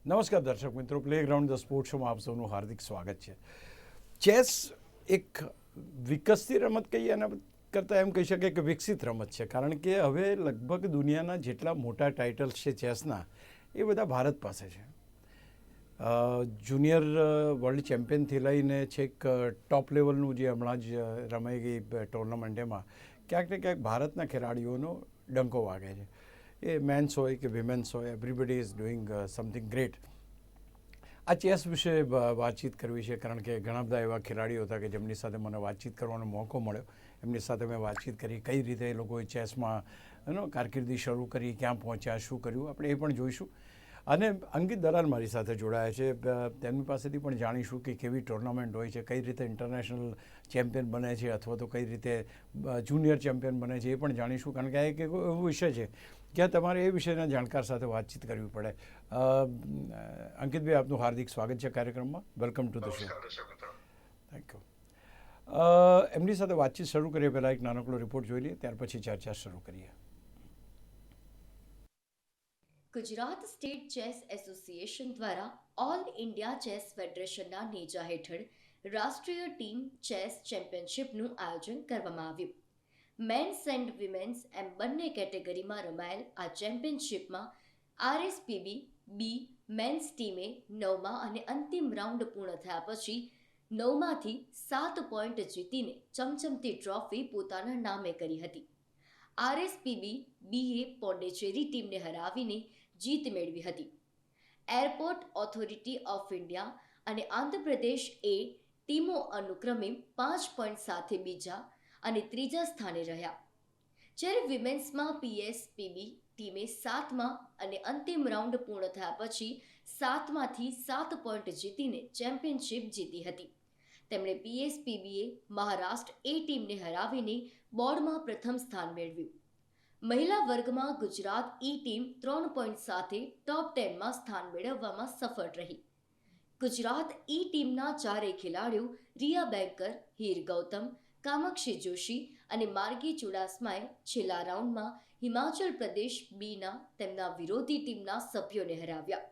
નમસ્કાર દર્શક મિત્રો, પ્લેગ્રાઉન્ડ ધ સ્પોર્ટ્સ શોમાં આપ સૌનું હાર્દિક સ્વાગત છે. ચેસ એક વિકસતી રમત કહીએ, એના કરતાં એમ કહી શકાય કે વિકસિત રમત છે, કારણ કે હવે લગભગ દુનિયાના જેટલા મોટા ટાઇટલ્સ છે ચેસના, એ બધા ભારત પાસે છે. જુનિયર વર્લ્ડ ચેમ્પિયનથી લઈને છેક ટોપ લેવલનું જે હમણાં જ રમાઈ ગઈ ટુર્નામેન્ટ, એમાં ક્યાંક ને ક્યાંક ભારતના ખેલાડીઓનો ડંકો વાગે છે. એ મેન્સ હોય કે વિમેન્સ હોય, everybody is doing something great. આ ચેસ વિશે વાતચીત કરવી છે, કારણ કે ઘણા બધા એવા ખેલાડીઓ હતા કે જેમની સાથે મને વાતચીત કરવાનો મોકો મળ્યો. એમની સાથે મેં વાતચીત કરી, કઈ રીતે એ લોકોએ ચેસમાં કારકિર્દી શરૂ કરી, ક્યાં પહોંચ્યા, શું કર્યું, આપણે એ પણ જોઈશું. અને અંકિત દલાલ મારી સાથે જોડાયા છે, તેમની પાસેથી પણ જાણીશું કે કેવી ટુર્નામેન્ટ હોય છે, કઈ રીતે ઇન્ટરનેશનલ ચેમ્પિયન બને છે, અથવા તો કઈ રીતે જુનિયર ચેમ્પિયન બને છે, એ પણ જાણીશું. કારણ કે આ એક એવો વિષય છે ક્યાં તમારે એ વિષયના જાણકાર સાથે વાતચીત કરવી પડે. અંકિતભાઈ, આપનું હાર્દિક સ્વાગત છે કાર્યક્રમમાં. Welcome to the show. Thank you. એમની સાથે વાતચીત શરૂ કરીએ પહેલાં એક નાનકડો રિપોર્ટ જોઈ લઈએ, ત્યાર પછી ચર્ચા શરૂ કરીએ. ગુજરાત સ્ટેટ ચેસ એસોસિએશન દ્વારા ઓલ ઇન્ડિયા ચેસ ફેડરેશનના નેજા હેઠળ રાષ્ટ્રીય ટીમ ચેસ ચેમ્પિયનશિપનું આયોજન કરવામાં આવ્યું. મેન્સ એન્ડ વિમેન્સ એમ બંને કેટેગરીમાં રમાયેલ આ ચેમ્પિયનશિપમાં આરએસપીબી બી મેન્સ ટીમે 9મા અને અંતિમ રાઉન્ડ પૂર્ણ થયા પછી 9માંથી 7 પોઈન્ટ જીતીને ચમચમતી ટ્રોફી પોતાના નામે કરી હતી. આરએસપીબી બીએ પોંડિચેરી ટીમને હરાવીને જીત મેળવી હતી. એરપોર્ટ ઓથોરિટી ઓફ ઇન્ડિયા અને આંધ્રપ્રદેશ એ ટીમો અનુક્રમે 5 પોઈન્ટ સાથે બીજા અને ત્રીજા સ્થાને રહ્યા. જ્યારે વિમેન્સમાં પીએસપીબી ટીમે 7મા અને અંતિમ રાઉન્ડ પૂર્ણ થયા પછી 7માંથી 7 પોઈન્ટ જીતીને ચેમ્પિયનશિપ જીતી હતી. તેમણે પીએસપીબીએ મહારાષ્ટ્ર એ ટીમને હરાવીને બોર્ડમાં પ્રથમ સ્થાન મેળવ્યું. મહિલા વર્ગમાં ગુજરાત ઈ ટીમ 3 પોઈન્ટ સાથે ટોપ 10માં સ્થાન મેળવવામાં સફળ રહી. ગુજરાત ઈ ટીમના ચારેય ખેલાડીઓ રિયા બેંકર, હીર ગૌતમ, કામાક્ષી જોશી અને માર્ગી ચુડાસમાએ છેલ્લા રાઉન્ડમાં હિમાચલ પ્રદેશ બીના તેમના વિરોધી ટીમના સભ્યોને હરાવ્યા.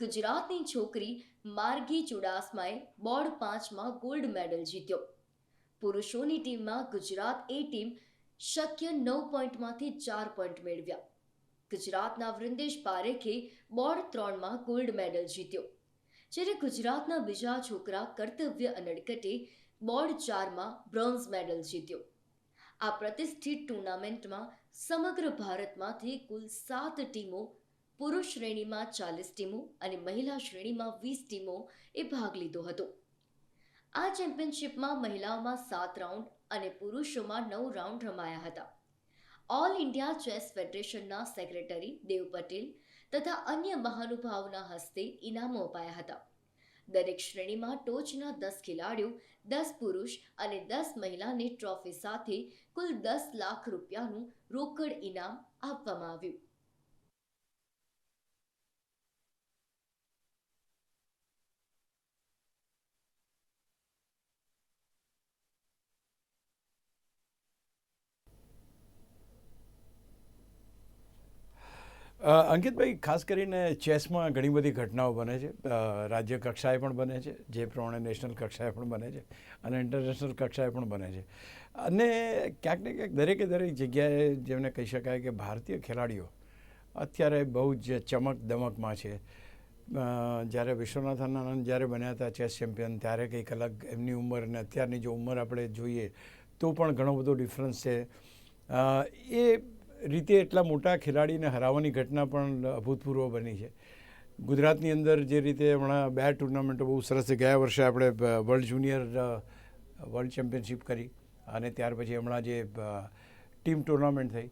ગુજરાતની છોકરી માર્ગી ચુડાસમાએ બોર્ડ 5માં ગોલ્ડ મેડલ જીત્યો. પુરુષોની ટીમમાં ગુજરાત એ ટીમ શક્ય 9 પોઈન્ટમાંથી 4 પોઈન્ટ મેળવ્યા. ગુજરાતના વૃંદેશ પારેખે બોર્ડ 3માં ગોલ્ડ મેડલ જીત્યો, જ્યારે ગુજરાતના બીજા છોકરા કર્તવ્ય અનડકટે બોર્ડ 4માં બ્રોન્ઝ મેડલ જીત્યો. આ પ્રતિષ્ઠિત ટુર્નામેન્ટમાં સમગ્ર ભારતમાંથી કુલ 7 ટીમો, પુરુષ શ્રેણીમાં 40 ટીમો અને મહિલા શ્રેણીમાં 20 ટીમોએ ભાગ લીધો હતો. આ ચેમ્પિયનશિપમાં મહિલાઓમાં 7 રાઉન્ડ અને પુરુષોમાં 9 રાઉન્ડ રમાયા હતા. ઓલ ઇન્ડિયા ચેસ ફેડરેશનના સેક્રેટરી દેવ પટેલ તથા અન્ય મહાનુભાવોના હસ્તે ઇનામો અપાયા હતા. દરેક શ્રેણીમાં ટોચના 10 ખેલાડીઓ, 10 પુરુષ અને 10 મહિલાને ટ્રોફી સાથે કુલ 10 લાખ રૂપિયાનું રોકડ ઇનામ આપવામાં આવ્યું. અંકિતભાઈ, ખાસ કરીને ચેસમાં ઘણી બધી ઘટનાઓ બને છે. રાજ્ય કક્ષાએ પણ બને છે, જે પ્રમાણે નેશનલ કક્ષાએ પણ બને છે, અને ઇન્ટરનેશનલ કક્ષાએ પણ બને છે. અને ક્યાંક ને ક્યાંક દરેક જગ્યાએ જેમને કહી શકાય કે ભારતીય ખેલાડીઓ અત્યારે બહુ જ ચમક દમકમાં છે. જ્યારે વિશ્વનાથન આનંદ જ્યારે બન્યા હતા ચેસ ચેમ્પિયન, ત્યારે કંઈક અલગ એમની ઉંમર અને અત્યારની જો ઉંમર આપણે જોઈએ તો પણ ઘણો બધો ડિફરન્સ છે. એ રીતે એટલા મોટા ખેલાડીને હરાવવાની ઘટના પણ અભૂતપૂર્વ બની છે. ગુજરાતની અંદર જે રીતે હમણાં 2 ટુર્નામેન્ટો બહુ સરસ છે. ગયા વર્ષે આપણે વર્લ્ડ જુનિયર વર્લ્ડ ચેમ્પિયનશિપ કરી, અને ત્યાર પછી હમણાં જે ટીમ ટુર્નામેન્ટ થઈ.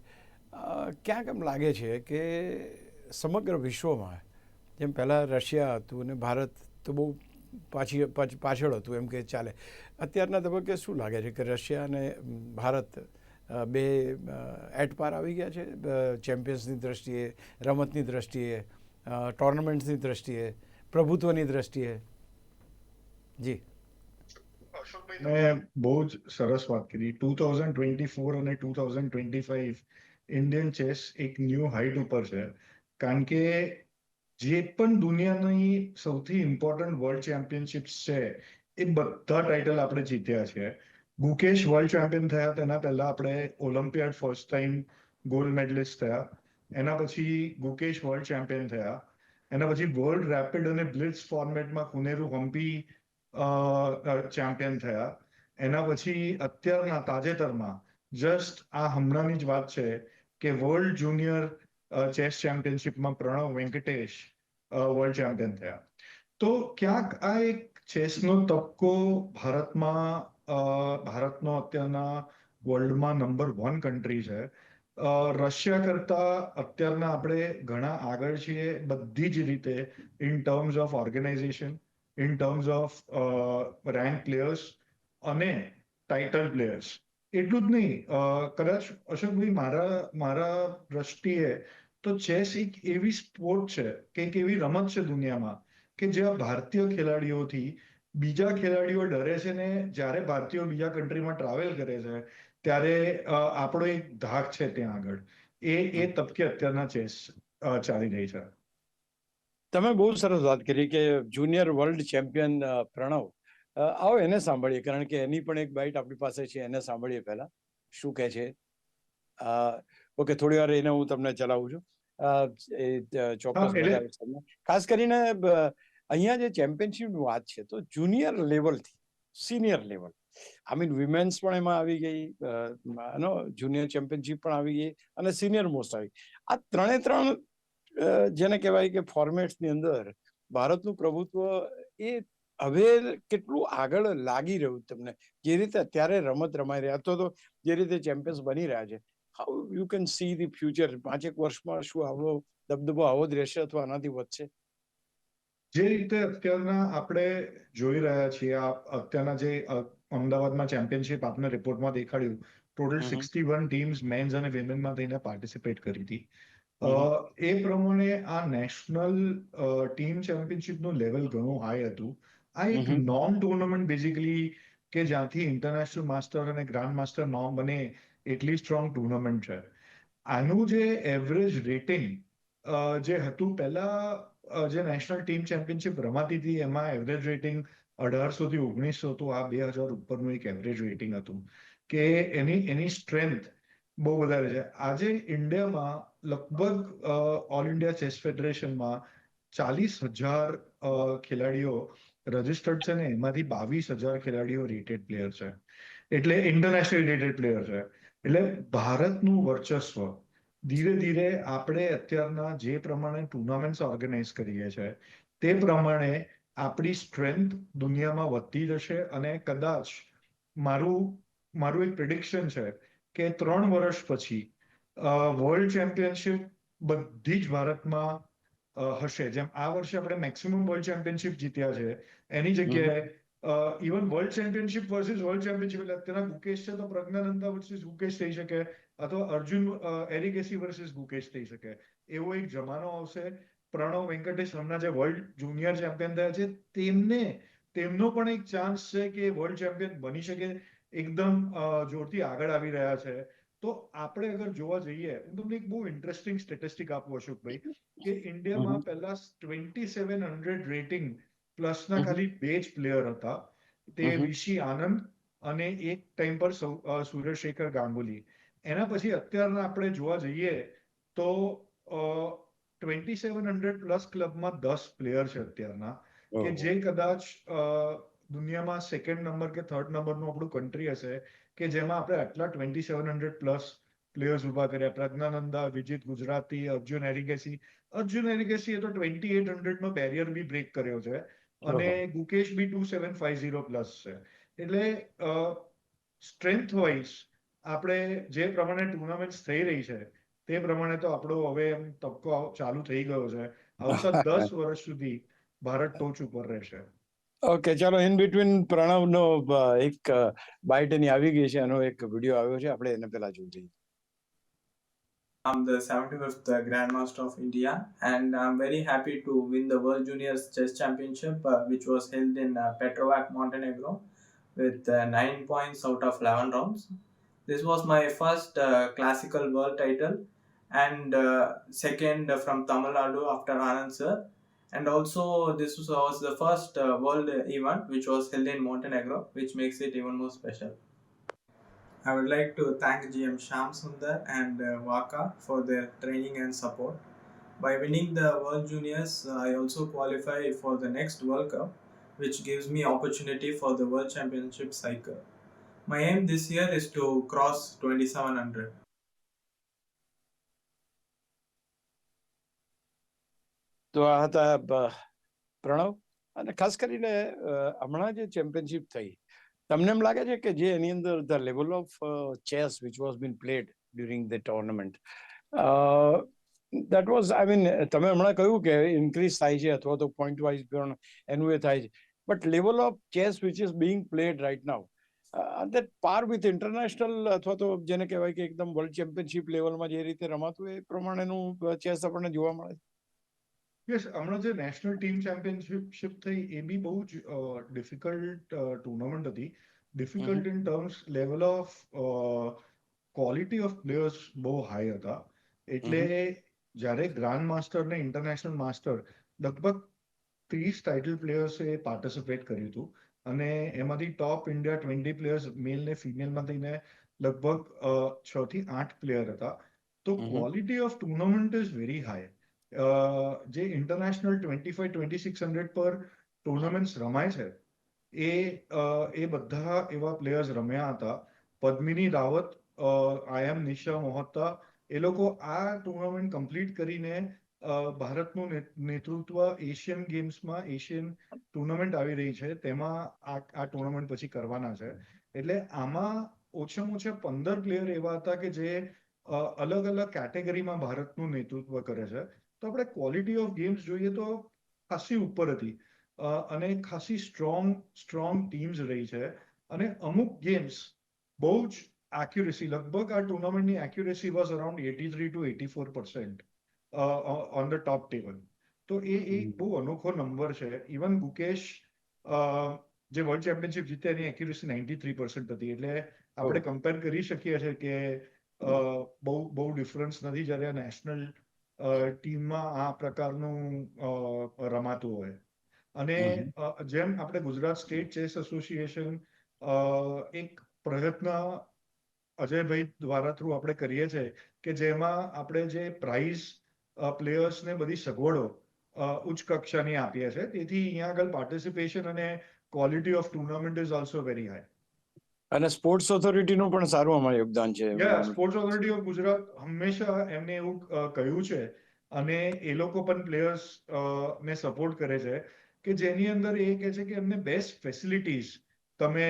ક્યાંક એમ લાગે છે કે સમગ્ર વિશ્વમાં જેમ પહેલાં રશિયા હતું અને ભારત તો બહુ પાછળ હતું એમ કે ચાલે, અત્યારના તબક્કે શું લાગે છે કે રશિયા અને ભારત બે એટ પાર આવી ગયા છે ચેમ્પિયન્સની દ્રષ્ટિએ, રમતની દ્રષ્ટિએ, ટોર્નામેન્ટ્સની દ્રષ્ટિએ, પ્રભુત્વની દ્રષ્ટિએ? જી મેં બહુ જ સરસ વાત કરી. 2024 અને 2025 ઇન્ડિયન ચેસ એક ન્યૂ હાઇટ ઉપર છે, કારણ કે જે પણ દુનિયાની સૌથી ઇમ્પોર્ટન્ટ વર્લ્ડ ચેમ્પિયનશિપ્સ છે એ બધા ટાઇટલ આપણે જીત્યા છે. ગુકેશ વર્લ્ડ ચેમ્પિયન થયા તેના પહેલા આપણે Olympiad first time gold medallist થયા. એના પછી ગુકેશ વર્લ્ડ ચેમ્પિયન થયા. એના પછી વર્લ્ડ રેપિડ અને બ્લિટ્ઝ ફોર્મેટમાં કુનેરુ હમ્પી ચેમ્પિયન થયા. એના પછી અત્યારના તાજેતરમાં જસ્ટ આ હમણાંની જ વાત છે કે વર્લ્ડ જુનિયર ચેસ ચેમ્પિયનશિપમાં પ્રણવ વેંકટેશ વર્લ્ડ ચેમ્પિયન થયા. તો ક્યાંક આ એક ચેસનો તબકો ભારતનો અત્યારના વર્લ્ડમાં નંબર 1 કન્ટ્રી છે. રશિયા કરતા અત્યારના આપણે ઘણા આગળ છીએ બધી જ રીતે, in terms of organisation, in terms of rank players અને ટાઇટલ પ્લેયર્સ. એટલું જ નહીં, કદાચ અશોકભાઈ મારા દ્રષ્ટિએ તો ચેસ એક એવી સ્પોર્ટ છે કે એક એવી રમત છે દુનિયામાં કે જ્યાં ભારતીય ખેલાડીઓથી બીજા ખેલાડીઓ ડરે છે ને જ્યારે ભારતીયો બીજા કન્ટ્રીમાં ટ્રાવેલ કરે છે ત્યારે આપણો એક ધાક છે ત્યાં આગળ. એ તબકે અત્યારના ચેસ ચાલી રહી છે. તમે બહુ સરસ વાત કરી કે જુનિયર વર્લ્ડ ચેમ્પિયન પ્રણવ. આવો એને સાંભળીએ, કારણ કે એની પણ એક બાઇટ આપણી પાસે છે. એને સાંભળીએ પહેલા શું કહે છે. ઓકે, થોડી વાર એને હું તમને ચલાવું છું. ચોક્કસ મજા આવે તમને. ખાસ કરીને અહીંયા જે ચેમ્પિયનશિપની વાત છે તો જુનિયર લેવલથી senior level, I mean women's પણ એમાં આવી ગઈ, જુનિયર ચેમ્પિયનશિપ પણ આવી ગઈ અને સિનિયર મોસ્ટ આવી. આ ત્રણ જેને કહેવાય કે ફોર્મેટ્સની અંદર ભારતનું પ્રભુત્વ એ હવે કેટલું આગળ લાગી રહ્યું તમને, જે રીતે અત્યારે રમત રમાઈ રહ્યા અથવા તો જે રીતે ચેમ્પિયન્સ બની રહ્યા છે. How you can see the future? 5 વર્ષમાં શું આવો દબદબો આવો જ રહેશે અથવા આનાથી વધશે? જે રીતે અત્યારના આપણે જોઈ રહ્યા છીએ, અત્યારના જે અમદાવાદમાં ચેમ્પિયનશિપ આપને રિપોર્ટમાં દેખાડ્યું, ટોટલ 61 ટીમ્સ મેન્સ અને વિમેનમાં થઈને પાર્ટિસિપેટ કરી હતી. એ પ્રમાણે આ નેશનલ ટીમ ચેમ્પિયનશિપનું લેવલ ઘણું હાઈ હતું. આ એક નોન ટુર્નામેન્ટ બેઝિકલી કે જ્યાંથી ઇન્ટરનેશનલ માસ્ટર અને ગ્રાન્ડ માસ્ટર નોમ બને એટલી સ્ટ્રોંગ ટુર્નામેન્ટ છે. આનું જે એવરેજ રેટિંગ જે હતું પહેલા, જે નેશનલ ટીમ ચેમ્પિયનશિપ રમાતી હતી એમાં એવરેજ રેટિંગ 1800 થી 1900 હતું. આ 2000 ઉપરનું એક એવરેજ રેટિંગ હતું કે એની સ્ટ્રેન્થ બહુ વધારે છે. આજે ઇન્ડિયામાં લગભગ ઓલ ઇન્ડિયા ચેસ ફેડરેશનમાં 40,000 ખેલાડીઓ રજીસ્ટર્ડ છે ને એમાંથી 22,000 ખેલાડીઓ રેટેડ પ્લેયર છે, એટલે ઇન્ટરનેશનલ રેટેડ પ્લેયર છે. એટલે ભારતનું વર્ચસ્વ ધીરે ધીરે આપણે અત્યારના જે પ્રમાણે ટુર્નામેન્ટ ઓર્ગેનાઇઝ કરીએ છીએ તે પ્રમાણે આપણી સ્ટ્રેન્થ દુનિયામાં વધતી જશે. અને કદાચ મારું એક પ્રિડિક્શન છે કે 3 વર્ષ પછી વર્લ્ડ ચેમ્પિયનશિપ બધી જ ભારતમાં હશે. જેમ આ વર્ષે આપણે મેક્સિમમ વર્લ્ડ ચેમ્પિયનશિપ જીત્યા છે એની જગ્યાએ even world championship versus world championship, એટલે અત્યારના ગુકેશ છે તો પ્રજ્ઞાનંદા વર્સિસ ગુકેશ થઈ શકે, અથવા અર્જુન એરિગેસી વર્સિસ ગુકેશ થઈ શકે. એવો એક જમાનો આવશે. પ્રણવ વેંકટેશ હમણાં જે વર્લ્ડ જુનિયર ચેમ્પિયન થયા છે તેમનો પણ એક ચાન્સ છે કે વર્લ્ડ ચેમ્પિયન બની શકે. એકદમ જોરથી આગળ આવી રહ્યા છે. તો આપણે અગર જોવા જઈએ, હું તમને એક બહુ ઇન્ટરેસ્ટિંગ સ્ટેટિસ્ટિક આપું અશોકભાઈ, કે ઇન્ડિયામાં પહેલા 2700 રેટિંગ પ્લસના ખાલી 2 જ પ્લેયર હતા. તે વિશી આનંદ અને એક ટાઈમ પર સૂર્યશેખર ગાંગુલી. એના પછી અત્યારના આપણે જોવા જઈએ તો 2700 પ્લસ ક્લબમાં 10 પ્લેયર છે અત્યારના, કે જે કદાચ દુનિયામાં સેકન્ડ નંબર કે થર્ડ નંબરનું આપણું કન્ટ્રી હશે કે જેમાં આપણે આટલા 2700 પ્લસ પ્લેયર્સ ઉભા કર્યા. પ્રજ્ઞાનંદા, વિજિત ગુજરાતી, અર્જુન એરિગેસી એ તો 2800 નો બેરિયર બી બ્રેક કર્યો છે, અને ગુકેશ બી 2750 પ્લસ છે. એટલે સ્ટ્રેન્થ વાઇઝ આપણે જે પ્રમાણે ટુર્નામેન્ટ થઈ રહી છે તે પ્રમાણે તો આપણો હવે એમ તબકો ચાલુ થઈ ગયો છે. આવતા 10 વર્ષ સુધી ભારત ટોચ ઉપર રહેશે. ઓકે, ચાલો ઇન બિટવીન પ્રણવનો એક બાઇટ એની આવી ગઈ છે, એનો એક વિડીયો આવ્યો છે, આપણે એને પહેલા જોઈ લઈએ. I'm the 75th Grandmaster of India, and I'm very happy to win the World Juniors Chess Championship, which was held in Petrovac, Montenegro, with 9 points out of 11 rounds. This was my first classical world title, and second from Tamil Nadu after Anand sir. And also, this was the first world event which was held in Montenegro, which makes it even more special. I would like to thank GM Sham Sundar and Waka for their training and support. By winning the World Juniors, I also qualify for the next World Cup, which gives me opportunity for the World Championship cycle. My aim this year is to cross 2700. તો આ હતા પ્રણવ, અને ખાસ કરીને હમણાં જે championship થઈ, તમને એમ લાગે છે કે જે એની અંદર the level of chess which was bin played during the tournament, that was, I mean, તમે હમણાં કહ્યું કે ઇન્ક્રીઝ થાય છે અથવા તો પોઈન્ટ વાઇઝ પણ એનું એ થાય છે, but level of chess which is being played right now, that par with international અથવા તો જેને કહેવાય કે એકદમ વર્લ્ડ ચેમ્પિયનશિપ લેવલમાં જે રીતે રમાતું એ પ્રમાણેનું ચેસ આપણને જોવા મળે છે. યસ, હમણાં જે નેશનલ ટીમ ચેમ્પિયનશિપ થઈ એ બી બહુ જ ડિફિકલ્ટ ટુર્નામેન્ટ હતી. Difficult in terms level of quality of players બહુ હાઈ હતા. એટલે જ્યારે ગ્રાન્ડ માસ્ટર ને ઇન્ટરનેશનલ માસ્ટર લગભગ 30 ટાઇટલ પ્લેયર્સે પાર્ટિસિપેટ કર્યું હતું, અને એમાંથી ટોપ ઇન્ડિયા 20 પ્લેયર્સ મેલ ને ફિમેલમાં થઈને લગભગ 6 થી 8 પ્લેયર હતા. તો quality of tournament is very high. જે ઇન્ટરનેશનલ 25-2600 પર ટુર્નામેન્ટ રમાય છે એ બધા એવા પ્લેયર્સ રમ્યા હતા. પદ્મિની રાવત, આયામ નિશા મોહત્તા, એ લોકો આ ટુર્નામેન્ટ કમ્પ્લીટ કરીને ભારતનું નેતૃત્વ એશિયન ગેમ્સમાં, એશિયન ટુર્નામેન્ટ આવી રહી છે તેમાં આ ટુર્નામેન્ટ પછી કરવાના છે. એટલે આમાં ઓછામાં ઓછા 15 પ્લેયર એવા હતા કે જે અલગ અલગ કેટેગરીમાં ભારતનું નેતૃત્વ કરે છે. તો આપણે ક્વોલિટી ઓફ ગેમ્સ જોઈએ તો ખાસી ઉપર હતી, અને ખાસી સ્ટ્રોંગ ટીમ્સ રહી છે. અને અમુક ગેમ્સ બહુ જ એક્યુરેસી, લગભગ આ ટુર્નામેન્ટની accuracy was around 83 to 84% on the top table. તો એ એક બહુ અનોખો નંબર છે. ઇવન ગુકેશ જે વર્લ્ડ ચેમ્પિયનશિપ જીતે એની એક્યુરેસી 93% હતી. એટલે આપણે કમ્પેર કરી શકીએ છીએ કે બહુ ડિફરન્સ નથી જ્યારે નેશનલ ટીમમાં આ પ્રકારનું રમાતું હોય. અને જેમ આપણે ગુજરાત સ્ટેટ ચેસ એસોસિએશન એક પ્રયત્ન અજયભાઈ દ્વારા થ્રુ આપણે કરીએ છીએ કે જેમાં આપણે જે પ્રાઇઝ પ્લેયર્સને બધી સગવડો ઉચ્ચ કક્ષાની આપીએ છીએ, તેથી અહીંયા આગળ પાર્ટિસિપેશન અને quality of tournament is also very high. અને સ્પોર્ટ્સ ઓથોરિટીનું પણ સારું આમાં યોગદાન છે. સ્પોર્ટ્સ ઓથોરિટી ઓફ ગુજરાત હંમેશા એમને એવું કહ્યું છે, અને એ લોકો પણ પ્લેયર્સ ને સપોર્ટ કરે છે કે જેની અંદર એ કહે છે કે એમને બેસ્ટ ફેસિલિટીઝ તમે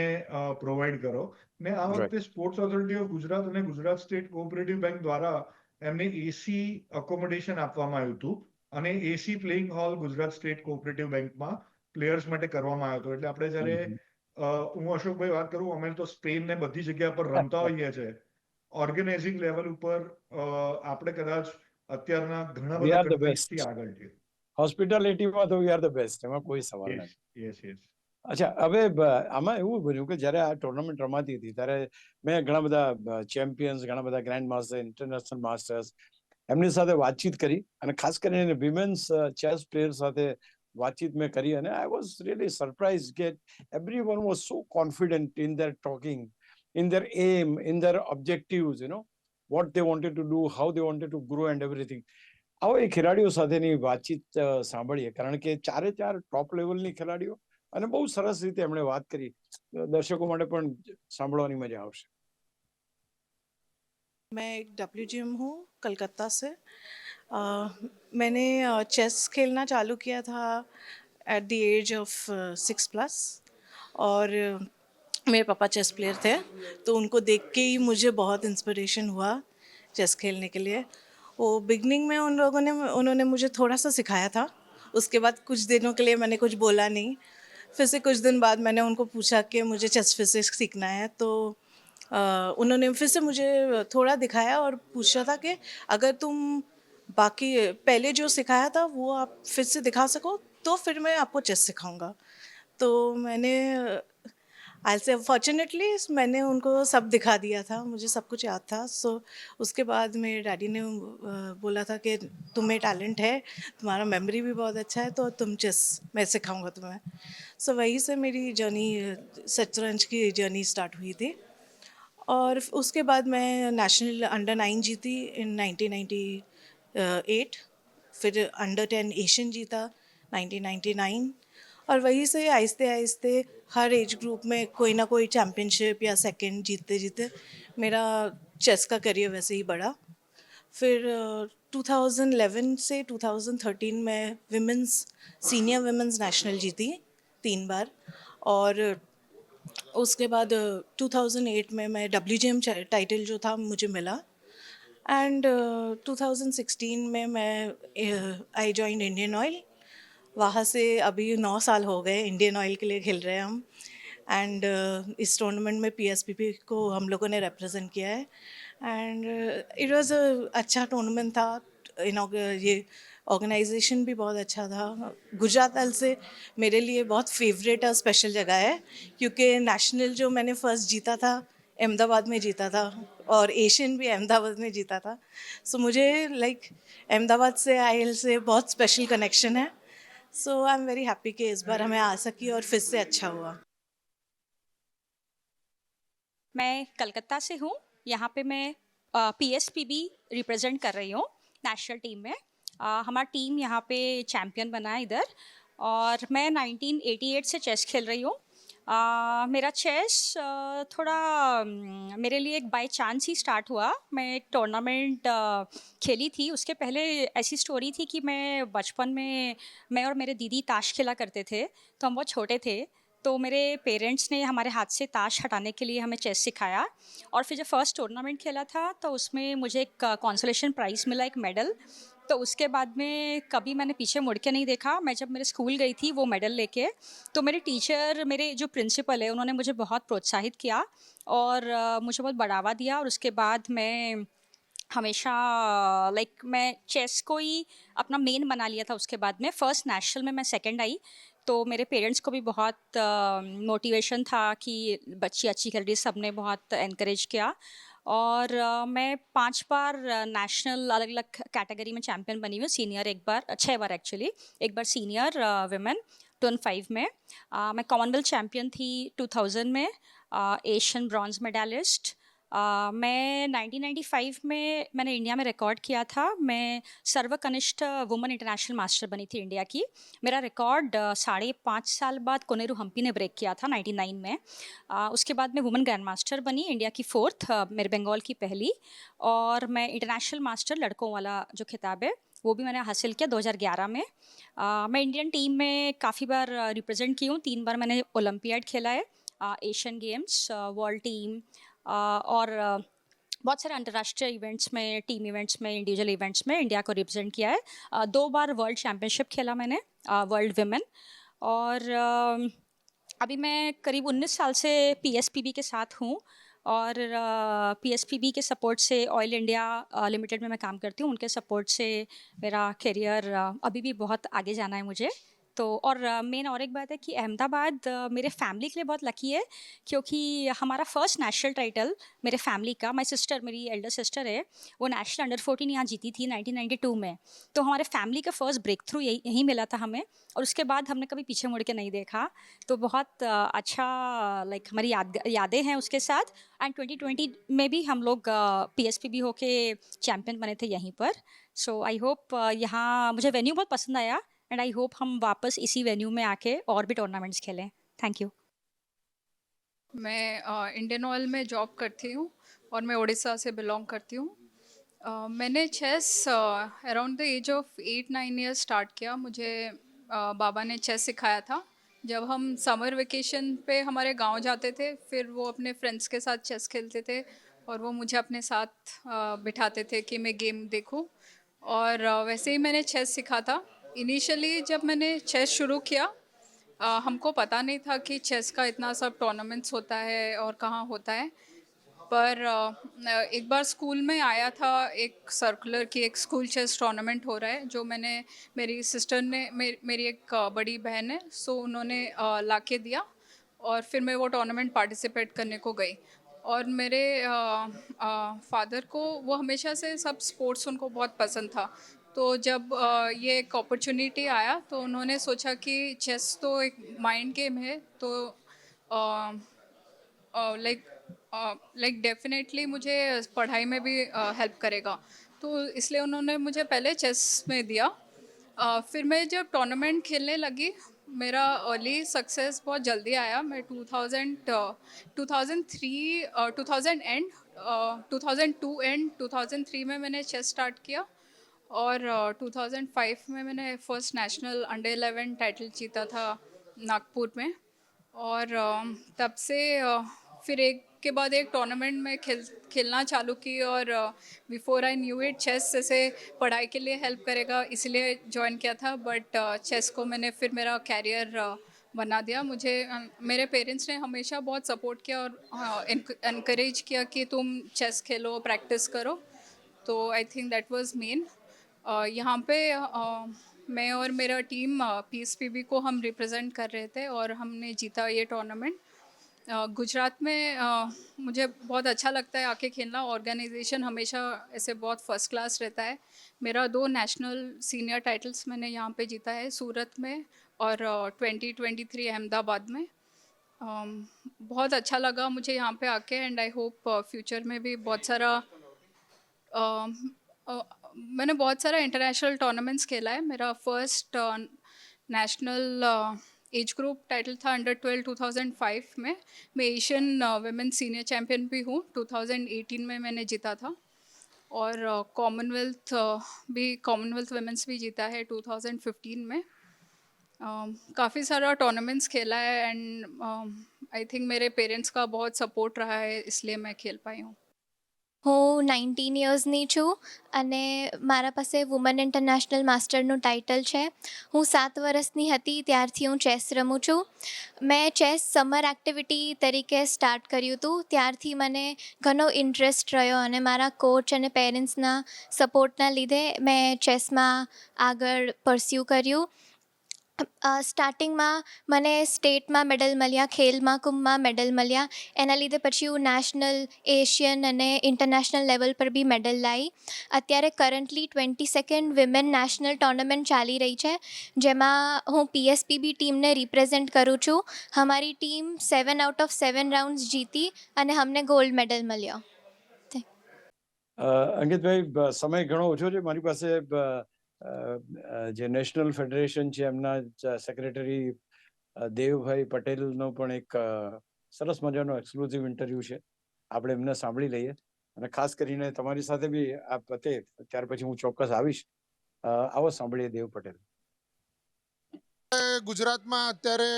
પ્રોવાઈડ કરો. ને આ વખતે સ્પોર્ટ્સ ઓથોરિટી ઓફ ગુજરાત અને ગુજરાત સ્ટેટ કોઓપરેટિવ બેંક દ્વારા એમને એસી અકોમોડેશન આપવામાં આવ્યું હતું, અને AC playing hall Gujarat state cooperative બેંકમાં પ્લેયર્સ માટે કરવામાં આવ્યો હતો. એટલે આપણે જ્યારે હું અશોકભાઈ વાત કરું, અમે તો સ્પેન ને બધી જગ્યા પર રમતા હોઈએ છીએ. ઓર્ગેનાઇઝિંગ લેવલ ઉપર આપણે કદાચ અત્યારના ઘણા બધા કન્ટ્રીઝથી આગળ છે. હોસ્પિટાલિટીમાં તો વી આર ધ બેસ્ટ, એમાં કોઈ સવાલ નથી. યસ. અચ્છા, હવે આમાં એવું બન્યું કે જ્યારે આ ટુર્નામેન્ટ રમાતી હતી ત્યારે મેં ઘણા બધા ચેમ્પિયન્સ, ઘણા બધા ગ્રાન્ડ માસ્ટર, ઇન્ટરનેશનલ માસ્ટર્સ એમની સાથે વાતચીત કરી, અને ખાસ કરીને વિમેન્સ ચેસ પ્લેયર સાથે વાતચીત મેં કરી, અને આઈ વોઝ રિયલી સરપ્રાઇઝ કે everyone was so confident in their talking, in their aim, in their objectives, what they wanted to do, how they wanted to grow and everything. આવો એ ખેલાડીઓ સાથેની વાતચીત સાંભળીએ, કારણ કે ચારે ચાર ટોપ લેવલની ખેલાડીઓ, અને બહુ સરસ રીતે એમણે વાત કરી. દર્શકો માટે પણ સાંભળવાની મજા આવશે. मैं एक WGM हूँ कलकत्ता से. मैंने चेस खेलना चालू किया था एट द एज ऑफ 6+, और मेरे पापा चेस प्लेयर थे, तो उनको देख के ही मुझे बहुत इंस्पिरेशन हुआ चेस खेलने के लिए. वो बिगनिंग में उन्होंने मुझे थोड़ा सा सिखाया था. उसके बाद कुछ दिनों के लिए मैंने कुछ बोला नहीं. फिर से कुछ दिन बाद मैंने उनको पूछा कि मुझे चेस फिर से सीखना है, तो उन्होंने फिर से मुझे थोड़ा दिखाया और पूछा था कि अगर तुम बाकी पहले जो सिखाया था वो आप फिर से दिखा सको तो फिर मैं आपको चेस सिखाऊंगा. तो मैंने आई से फॉर्चुनेटली मैंने उनको सब दिखा दिया था, मुझे सब कुछ याद था। सो उसके बाद मेरे डैडी ने बोला था कि तुम्हें टैलेंट है, तुम्हारा मेमोरी भी बहुत अच्छा है, तो तुम चेस मैं सिखाऊंगा तुम्हें। सो वहीं से मेरी जर्नी, शतरंज की जर्नी स्टार्ट हुई थी। और उसके बाद मैं नेशनल अंडर 9 जीती इन 1998। फिर अंडर 10 एशियन जीता 1999। और वहीं से आहिस्ते आहिस्ते हर एज ग्रुप में कोई ना कोई चैम्पियनशिप या सेकंड जीतते जीतते मेरा चेस का करियर वैसे ही बढ़ा। फिर 2011 से 2013 में सीनियर विमेंस नेशनल जीती 3 बार। और उसके बाद 2008 में मैं WGM टाइटल जो था मुझे मिला। एंड 2016 में मैं आई जॉइन इंडियन ऑयल। वहाँ से अभी 9 साल हो गए इंडियन ऑयल के लिए खेल रहे हैं हम। एंड इस टूर्नामेंट में PSPP को हम लोगों ने रिप्रेजेंट किया है। एंड इट वाज अच्छा टूर्नामेंट था। ये ऑर्गेनाइजेशन भी बहुत अच्छा था। गुजरात अल से मेरे लिए बहुत फेवरेट और स्पेशल जगह है, क्योंकि नेशनल जो मैंने फर्स्ट जीता था अहमदाबाद में जीता था, और एशियन भी अहमदाबाद में जीता था। सो मुझे अहमदाबाद से IL से बहुत स्पेशल कनेक्शन है। सो आई एम वेरी हैप्पी कि इस बार हमें आ सकी और फिर से अच्छा हुआ। मैं कलकत्ता से हूँ। यहाँ पे मैं PSPB रिप्रेजेंट कर रही हूँ नेशनल टीम में। हमारा टीम यहाँ पे चैम्पियन बना है इधर। और मैं 1988 से चेस खेल रही हूँ। मेरा चेस थोड़ा मेरे लिए एक बाय चांस ही स्टार्ट हुआ। मैं एक टूर्नामेंट खेली थी। उसके पहले ऐसी स्टोरी थी कि मैं बचपन में मैं और मेरे दीदी ताश खेला करते थे। तो हम बहुत छोटे थे, तो मेरे पेरेंट्स ने हमारे हाथ से ताश हटाने के लिए हमें चेस सिखाया। और फिर जब फर्स्ट टूर्नामेंट खेला था तो उसमें मुझे एक कॉन्सोलेशन प्राइज़ मिला, एक मेडल। तो उसके बाद में कभी मैंने पीछे मुड़ के नहीं देखा। मैं जब मेरे स्कूल गई थी वो मेडल लेके, तो मेरे टीचर, मेरे जो प्रिंसिपल है, उन्होंने मुझे बहुत प्रोत्साहित किया और मुझे बहुत बढ़ावा दिया। और उसके बाद मैं हमेशा मैं चेस को ही अपना मेन बना लिया था। उसके बाद में फर्स्ट नेशनल में मैं सेकंड आई, तो मेरे पेरेंट्स को भी बहुत मोटिवेशन था कि बच्ची अच्छी खेल रही है, सब ने बहुत एनकरेज किया। और मैं 5 बार नेशनल अलग अलग कैटेगरी में चैम्पियन बनी हुई। सीनियर एक बार, 6 बार एक्चुअली। एक बार सीनियर विमेन 2005 में। मैं कॉमनवेल्थ चैम्पियन थी 2000 में, एशियन ब्रॉन्ज मेडलिस्ट। मैं 1995 में मैंने इंडिया में रिकॉर्ड किया था। मैं सर्वकनिष्ठ वुमेन इंटरनेशनल मास्टर बनी थी इंडिया की। मेरा रिकॉर्ड 5.5 साल बाद कोनेरू हम्पी ने ब्रेक किया था 99 में। उसके बाद मैं वुमेन ग्रैंड मास्टर बनी, इंडिया की 4th, मेरे बंगाल की पहली। और मैं इंटरनेशनल मास्टर लड़कों वाला जो खिताब है वो भी मैंने हासिल किया 2011 में। मैं इंडियन टीम में काफ़ी बार रिप्रेजेंट की हूँ। 3 बार मैंने ओलंपियाड खेला है, एशियन गेम्स, वर्ल्ड टीम, और बहुत सारे अंतर्राष्ट्रीय इवेंट्स में, टीम इवेंट्स में, इंडिविजुअल इवेंट्स में इंडिया को रिप्रेजेंट किया है। 2 बार वर्ल्ड चैम्पियनशिप खेला मैंने, वर्ल्ड विमेन। और अभी मैं करीब 19 साल से PSPB के साथ हूँ। और PSPB के सपोर्ट से ऑयल इंडिया लिमिटेड में मैं काम करती हूँ। उनके सपोर्ट से मेरा करियर अभी भी बहुत आगे जाना है मुझे। तो और मेन और एक बात है कि अहमदाबाद मेरे फैमिली के लिए बहुत लकी है, क्योंकि हमारा फर्स्ट नेशनल टाइटल मेरे फैमिली का, माय सिस्टर, मेरी एल्डर सिस्टर है, वो नेशनल अंडर 14 यहाँ जीती थी 1992 में। तो हमारे फैमिली का फर्स्ट ब्रेक थ्रू यहीं मिला था हमें। और उसके बाद हमने कभी पीछे मुड़ के नहीं देखा। तो बहुत अच्छा हमारी यादें हैं उसके साथ। एंड 2020 में भी हम लोग PSPB होके चैम्पियन बने थे यहीं पर। सो आई होप यहाँ मुझे वेन्यू बहुत पसंद आया। एंड आई होप हम वापस इसी वेन्यू में आके और भी टूर्नामेंट्स खेलें। Thank you. मैं इंडियन ऑयल में जॉब करती हूँ और मैं उड़ीसा से बिलोंग करती हूँ। मैंने chess around the age of 8-9 years start किया। मुझे बाबा ने चेस सिखाया था। जब हम समर वेकेशन पे हमारे गांव जाते थे, फिर वो अपने फ्रेंड्स के साथ चेस खेलते थे और वो मुझे अपने साथ बिठाते थे कि मैं गेम देखूं। और वैसे ही मैंने चेस सीखा था। इनिशियली जब मैंने चेस शुरू किया, हमको पता नहीं था कि चेस का इतना सब टूर्नामेंट्स होता है और कहाँ होता है। पर एक बार स्कूल में आया था एक सर्कुलर की एक स्कूल चेस टूर्नामेंट हो रहा है, जो मेरी सिस्टर ने, मेरी एक बड़ी बहन है, सो उन्होंने ला के दिया। और फिर मैं वो टूर्नामेंट पार्टिसिपेट करने को गई। और मेरे फादर को वो हमेशा से सब स्पोर्ट्स उनको बहुत पसंद था। तो जब ये एक अपॉर्चुनिटी आया तो उन्होंने सोचा कि चेस तो एक माइंड गेम है, तो लाइक लाइक डेफिनेटली मुझे पढ़ाई में भी हेल्प करेगा। तो इसलिए उन्होंने मुझे पहले चेस में दिया। फिर मैं जब टूर्नामेंट खेलने लगी, मेरा अर्ली सक्सेस बहुत जल्दी आया। मैं 2000 एंड 2002 एंड 2003 में मैंने चेस स्टार्ट किया। और 2005 में मैंने फर्स्ट नेशनल अंडर 11 टाइटल जीता था नागपुर में। और तब से फिर एक के बाद एक टूर्नामेंट में खेलना चालू की। और before I knew it chess जैसे पढ़ाई के लिए हेल्प करेगा इसलिए ज्वाइन किया था, बट चेस को मैंने फिर मेरा कैरियर बना दिया। मुझे मेरे पेरेंट्स ने हमेशा बहुत सपोर्ट किया और इनकरेज किया कि तुम चेस खेलो, प्रैक्टिस करो। तो I think that was main. यहाँ पे मैं और मेरा टीम पीएसपीबी को हम रिप्रेजेंट कर रहे थे और हमने जीता ये टूर्नामेंट। गुजरात में मुझे बहुत अच्छा लगता है आके खेलना। ऑर्गेनाइजेशन हमेशा ऐसे बहुत फर्स्ट क्लास रहता है। मेरा 2 नेशनल सीनियर टाइटल्स मैंने यहाँ पे जीता है, सूरत में और 2023 अहमदाबाद में। बहुत अच्छा लगा मुझे यहाँ पे आके एंड आई होप फ्यूचर में भी बहुत सारा मैंने बहुत सारा इंटरनेशनल टूर्नामेंट्स खेला है। मेरा first national age group title था अंडर 12 2005 में। मैं एशियन वुमेन सीनियर चैम्पियन भी हूँ, 2018 में मैंने जीता था। और कॉमनवेल्थ वुमेंस भी जीता है 2015 में। काफ़ी सारा टूर्नामेंट्स खेला है एंड आई थिंक मेरे पेरेंट्स का बहुत सपोर्ट रहा है, इसलिए मैं खेल पाई हूँ। હું 19 યર્સની છું અને મારા પાસે વુમન ઇન્ટરનેશનલ માસ્ટરનું ટાઇટલ છે. હું 7 વર્ષની હતી ત્યારથી હું ચેસ રમું છું. મેં ચેસ સમર એક્ટિવિટી તરીકે સ્ટાર્ટ કર્યું હતું. ત્યારથી મને ઘણો ઇન્ટરેસ્ટ રહ્યો અને મારા કોચ અને પેરેન્ટ્સના સપોર્ટના લીધે મેં ચેસમાં આગળ પરસ્યુ કર્યું. સ્ટાર્ટિંગમાં મને સ્ટેટમાં મેડલ મળ્યા, ખેલ મહાકુંભમાં મેડલ મળ્યા. એના લીધે પછી હું નેશનલ, એશિયન અને ઇન્ટરનેશનલ લેવલ પર બી મેડલ લાવી. અત્યારે currently 22nd women national tournament ચાલી રહી છે, જેમાં હું પીએસપીબી ટીમને રિપ્રેઝેન્ટ કરું છું. અમારી ટીમ 7 આઉટ ઓફ 7 રાઉન્ડ્સ જીતી અને અમને ગોલ્ડ મેડલ મળ્યો. અંકિતભાઈ, સમય ઘણો ઓછો છે મારી પાસે. જે નેશનલ ફેડરેશન છે એમના સેક્રેટરી દેવભાઈ પટેલનો પણ એક સરસ મજાનો એક્સક્લુઝિવ ઇન્ટરવ્યૂ છે, આપણે એમને સાંભળી લઈએ. અને ખાસ કરીને તમારી સાથે બી આ પતે ત્યાર પછી હું ચોક્કસ આવીશ. આવો સાંભળીએ દેવ પટેલ. ગુજરાતમાં અત્યારે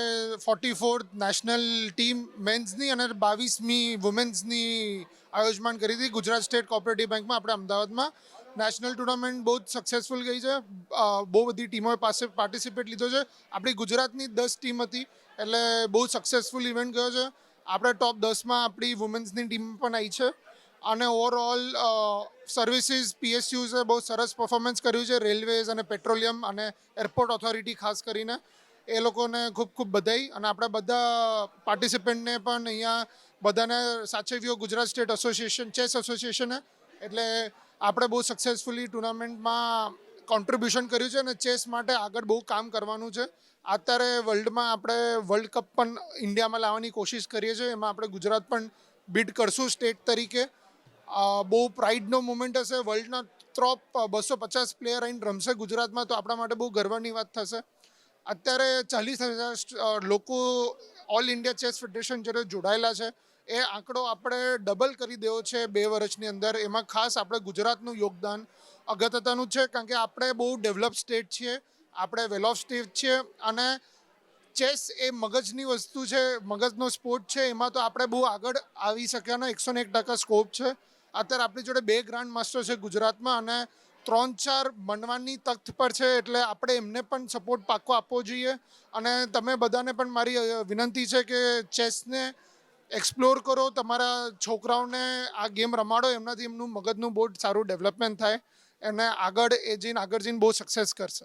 44th નેશનલ ટીમ મેન્સની અને 22મી વુમેન્સની આયોજન કરી હતી ગુજરાત સ્ટેટ કોઓપરેટિવ બેંકમાં આપણે અમદાવાદમાં. નેશનલ ટુર્નામેન્ટ બહુ જ સક્સેસફુલ ગઈ છે. બહુ બધી ટીમોએ પાસે પાર્ટિસિપેટ લીધો છે. આપણી ગુજરાતની 10 ટીમ હતી એટલે બહુ સક્સેસફુલ ઇવેન્ટ ગયો છે. આપણે ટોપ 10માં આપણી વુમેન્સની ટીમ પણ આવી છે. અને ઓવરઓલ સર્વિસીસ પીએસયુઝે બહુ સરસ પરફોર્મન્સ કર્યું છે. રેલવેઝ અને પેટ્રોલિયમ અને એરપોર્ટ ઓથોરિટી ખાસ કરીને એ લોકોને ખૂબ ખૂબ બધાઈ. અને આપણે બધા પાર્ટિસિપન્ટને પણ અહીંયા બધાને સાચવ્યો ગુજરાત સ્ટેટ એસોસિએશન, ચેસ એસોસિએશને. એટલે આપણે બહુ સક્સેસફુલી ટુર્નામેન્ટમાં કોન્ટ્રીબ્યુશન કર્યું છે અને ચેસ માટે આગળ બહુ કામ કરવાનું છે. અત્યારે વર્લ્ડમાં આપણે વર્લ્ડ કપ પણ ઇન્ડિયામાં લાવવાની કોશિશ કરીએ છીએ. એમાં આપણે ગુજરાત પણ બીટ કરશું સ્ટેટ તરીકે. બહુ પ્રાઇડનો મુમેન્ટ હશે. વર્લ્ડના ટોપ 250 પ્લેયર આવીને રમશે ગુજરાતમાં, તો આપણા માટે બહુ ગર્વની વાત થશે. અત્યારે 40,000 લોકો ઓલ ઇન્ડિયા ચેસ ફેડરેશન જ્યારે જોડાયેલા છે, એ આંકડો આપણે ડબલ કરી દેવો છે 2 વર્ષની અંદર. એમાં ખાસ આપણે ગુજરાતનું યોગદાન અગત્યનું છે, કારણ કે આપણે બહુ ડેવલપ સ્ટેટ છીએ, આપણે વેલ ઓફ સ્ટેટ છીએ. અને ચેસ એ મગજની વસ્તુ છે, મગજનો સ્પોર્ટ છે. એમાં તો આપણે બહુ આગળ આવી શક્યાના 101% સ્કોપ છે. અત્યારે આપણી જોડે 2 ગ્રાન્ડ માસ્ટર છે ગુજરાતમાં અને 3-4 બનવાની તખ્ત પર છે. એટલે આપણે એમને પણ સપોર્ટ પાકો આપવો જોઈએ. અને તમે બધાને પણ મારી વિનંતી છે કે ચેસને એક્સપ્લોર કરો, તમારા છોકરાઓને આ ગેમ રમાડો. એમનાથી એમનું મગજનું બહુ સારું ડેવલપમેન્ટ થાય અને આગળ જઈને બહુ સક્સેસ કરશે.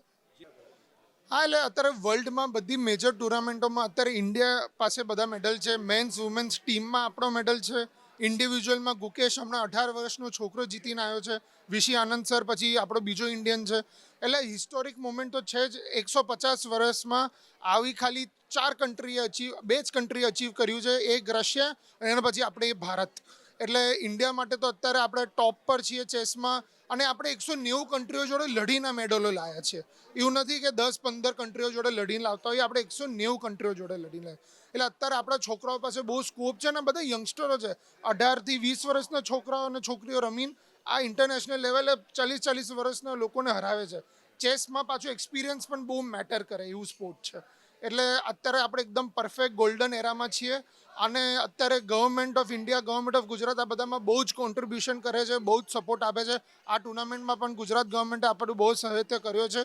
હા, એટલે અત્યારે વર્લ્ડમાં બધી મેજર ટુર્નામેન્ટોમાં અત્યારે ઇન્ડિયા પાસે બધા મેડલ છે. મેન્સ વુમેન્સ ટીમમાં આપણો મેડલ છે. ઇન્ડિવિજ્યુઅલમાં ગુકેશ હમણાં 18 વર્ષનો છોકરો જીતીને આવ્યો છે. વિશી આનંદ સર પછી આપણો બીજો ઇન્ડિયન છે. એટલે હિસ્ટોરિક મોમેન્ટ તો છે જ. 150 વર્ષમાં આવી ખાલી 4 કન્ટ્રીએ બે જ કન્ટ્રીએ અચીવ કર્યું છે. એક રશિયા અને એના પછી આપણે ભારત. એટલે ઇન્ડિયા માટે તો અત્યારે આપણે ટોપ પર છીએ ચેસમાં. અને આપણે 190 કન્ટ્રીઓ જોડે લડીને મેડલો લાવ્યા છીએ. એવું નથી કે 10-15 કન્ટ્રીઓ જોડે લડીને લાવતા હોય, આપણે 190 કન્ટ્રીઓ જોડે લડીને. એટલે અત્યારે આપણા છોકરાઓ પાસે બહુ સ્કોપ છે ને બધા યંગસ્ટરો છે. 18 થી 20 વર્ષના છોકરાઓ અને છોકરીઓ રમીને આ ઇન્ટરનેશનલ લેવલે 40 વર્ષના લોકોને હરાવે છે. ચેસમાં પાછું એક્સપિરિયન્સ પણ બહુ મેટર કરે એવું સ્પોર્ટ છે. એટલે અત્યારે આપણે એકદમ પરફેક્ટ ગોલ્ડન એરામાં છીએ. અને અત્યારે government of India, government of Gujarat આ બધામાં બહુ જ કોન્ટ્રીબ્યુશન કરે છે, બહુ જ સપોર્ટ આપે છે. આ ટુર્નામેન્ટમાં પણ ગુજરાત ગવર્મેન્ટે આપણું બહુ સહાયતા કર્યો છે.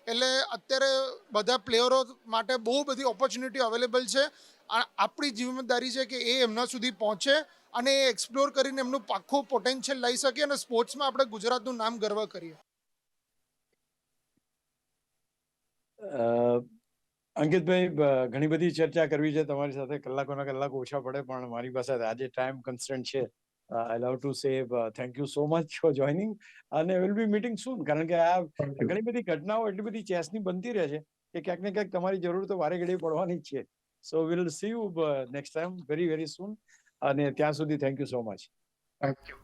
એટલે અત્યારે બધા પ્લેયરો માટે બહુ બધી ઓપોર્ચ્યુનિટી અવેલેબલ છે. આપણી જિમ્મેદારી છે કે એ એમના સુધી પહોંચે અને એ એક્સપ્લોર કરીને એમનું આખું પોટેન્શિયલ લઈ શકે અને સ્પોર્ટ્સમાં આપણે ગુજરાતનું નામ ગર્વ કરીએ. અંકિતભાઈ, ઘણી બધી ચર્ચા કરવી છે તમારી સાથે, કલાકોના કલાકો ઓછા પડે, પણ મારી પાસે આજે ટાઈમ કન્સ્ટન્ટ છે. I love to say thank you so much for joining અને વિલ બી મીટિંગ સૂન. કારણ કે આ Thank you. ઘણી બધી ઘટનાઓ એટલી બધી ચેસની બનતી રહે છે કે ક્યાંક ને ક્યાંક તમારી જરૂર તો વારે ઘડીએ પડવાની જ છે. So will see you next time very very soon. અને ત્યાં સુધી thank you so much. Thank you.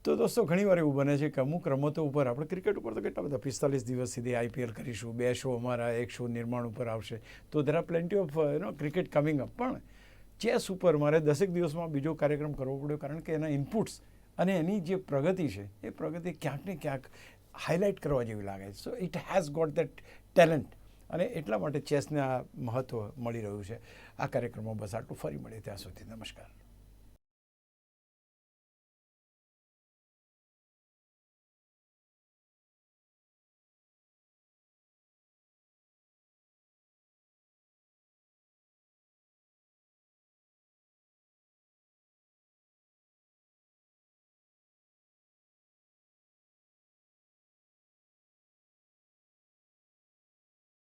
તો દોસ્તો, ઘણીવાર એવું બને છે કે અમુક રમતો ઉપર આપણે ક્રિકેટ ઉપર તો કેટલા બધા 45 દિવસ સુધી IPL કરીશું, 2 શો અમારા, 1 શો નિર્માણ ઉપર આવશે, તો there are plenty of cricket coming up. પણ ચેસ ઉપર મારે 10 દિવસમાં બીજો કાર્યક્રમ કરવો પડ્યો, કારણ કે એના ઇનપુટ્સ અને એની જે પ્રગતિ છે એ પ્રગતિ ક્યાંક ને ક્યાંક હાઇલાઇટ કરવા જેવી લાગે છે. So it has got that talent. અને એટલા માટે ચેસને આ મહત્ત્વ મળી રહ્યું છે. આ કાર્યક્રમમાં બસ આટલું. ફરી મળીએ ત્યાં સુધી. નમસ્કાર.